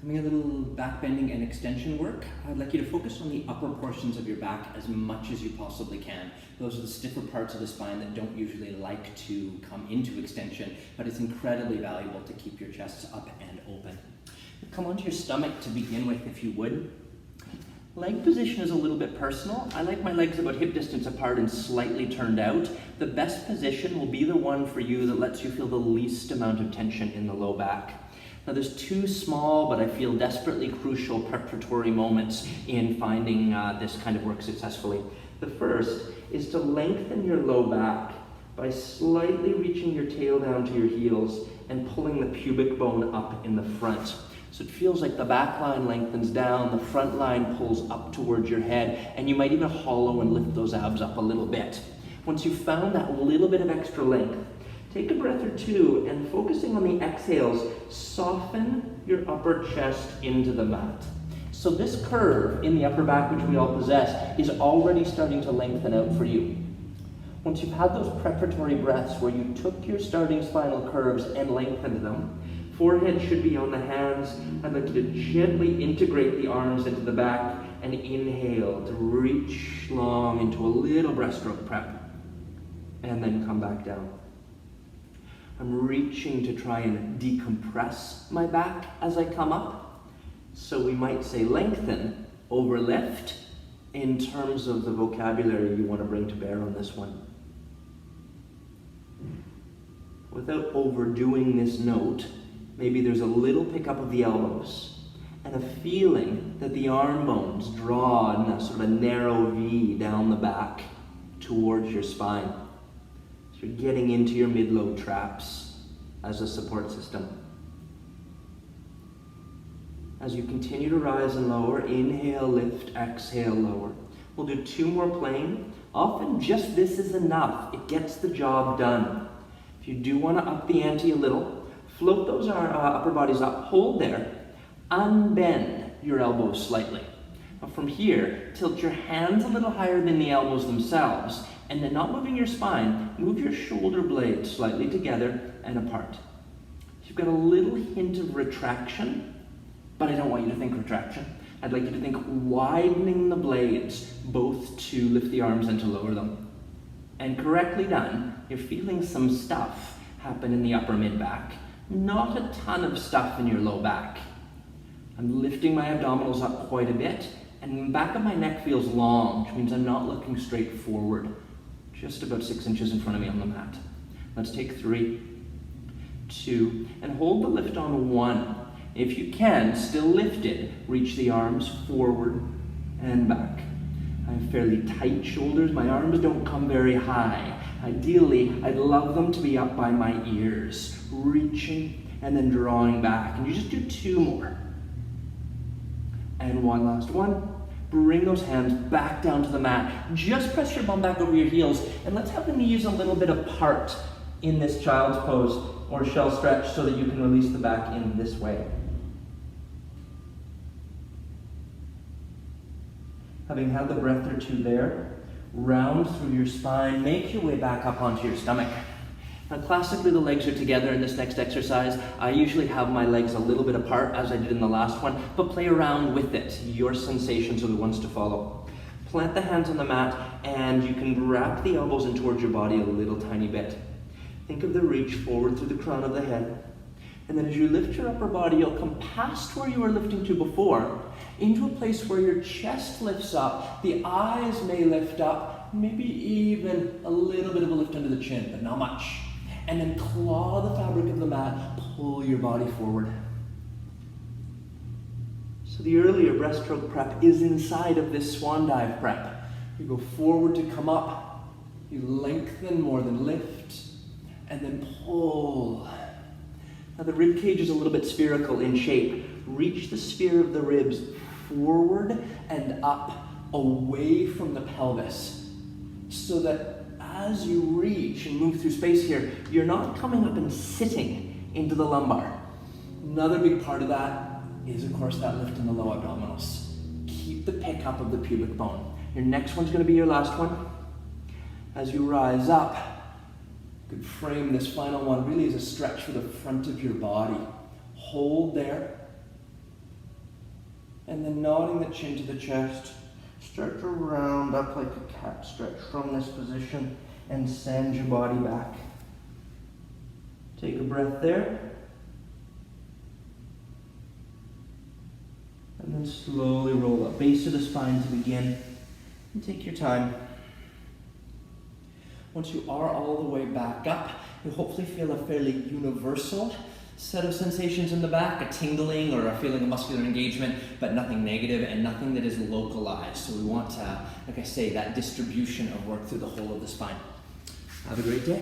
Coming a little back bending and extension work, I'd like you to focus on the upper portions of your back as much as you possibly can. Those are the stiffer parts of the spine that don't usually like to come into extension, but it's incredibly valuable to keep your chest up and open. Come onto your stomach to begin with, if you would. Leg position is a little bit personal. I like my legs about hip distance apart and slightly turned out. The best position will be the one for you that lets you feel the least amount of tension in the low back. Now there's two small, but I feel desperately crucial preparatory moments in finding this kind of work successfully. The first is to lengthen your low back by slightly reaching your tail down to your heels and pulling the pubic bone up in the front. So it feels like the back line lengthens down, the front line pulls up towards your head, and you might even hollow and lift those abs up a little bit. Once you've found that little bit of extra length, take a breath or two and focusing on the exhales, soften your upper chest into the mat. So this curve in the upper back, which we all possess, is already starting to lengthen out for you. Once you've had those preparatory breaths where you took your starting spinal curves and lengthened them, forehead should be on the hands. I'd like you to gently integrate the arms into the back and inhale to reach long into a little breaststroke prep, and then come back down. I'm reaching to try and decompress my back as I come up. So we might say lengthen over lift in terms of the vocabulary you want to bring to bear on this one. Without overdoing this note, maybe there's a little pickup of the elbows and a feeling that the arm bones draw in a sort of a narrow V down the back towards your spine. So you're getting into your mid-lobe traps as a support system. As you continue to rise and lower, inhale, lift, exhale, lower. We'll do two more plain. Often just this is enough. It gets the job done. If you do want to up the ante a little, float those upper bodies up, hold there, unbend your elbows slightly. Now from here, tilt your hands a little higher than the elbows themselves, and then not moving your spine, move your shoulder blades slightly together and apart. You've got a little hint of retraction, but I don't want you to think retraction. I'd like you to think widening the blades, both to lift the arms and to lower them. And correctly done, you're feeling some stuff happen in the upper mid-back. Not a ton of stuff in your low back. I'm lifting my abdominals up quite a bit, and the back of my neck feels long, which means I'm not looking straight forward. Just about 6 inches in front of me on the mat. Let's take 3, 2, and hold the lift on 1. If you can, still lifted, reach the arms forward and back. I have fairly tight shoulders. My arms don't come very high. Ideally, I'd love them to be up by my ears. Reaching and then drawing back. And you just do 2 more. And one last one. Bring those hands back down to the mat. Just press your bum back over your heels. And let's have the knees a little bit apart in this child's pose or shell stretch so that you can release the back in this way. Having had the breath or two there, round through your spine, make your way back up onto your stomach. Now classically the legs are together in this next exercise. I usually have my legs a little bit apart as I did in the last one, but play around with it. Your sensations are the ones to follow. Plant the hands on the mat and you can wrap the elbows in towards your body a little tiny bit. Think of the reach forward through the crown of the head. And then as you lift your upper body, you'll come past where you were lifting to before, into a place where your chest lifts up, the eyes may lift up, maybe even a little bit of a lift under the chin, but not much. And then claw the fabric of the mat, pull your body forward. So the earlier breaststroke prep is inside of this swan dive prep. You go forward to come up, you lengthen more than lift, and then pull. Now the rib cage is a little bit spherical in shape. Reach the sphere of the ribs forward and up, away from the pelvis, so that as you reach and move through space here, you're not coming up and sitting into the lumbar. Another big part of that is, of course, that lift in the low abdominals. Keep the pickup of the pubic bone. Your next one's going to be your last one. As you rise up, you could frame this final one really as a stretch for the front of your body. Hold there. And then nodding the chin to the chest. Start to round up like a cat stretch from this position and send your body back. Take a breath there. And then slowly roll up. Base of the spine to begin. And take your time. Once you are all the way back up, you'll hopefully feel a fairly universal set of sensations in the back, a tingling or a feeling of muscular engagement, but nothing negative and nothing that is localized. So we want, like I say, that distribution of work through the whole of the spine. Have a great day.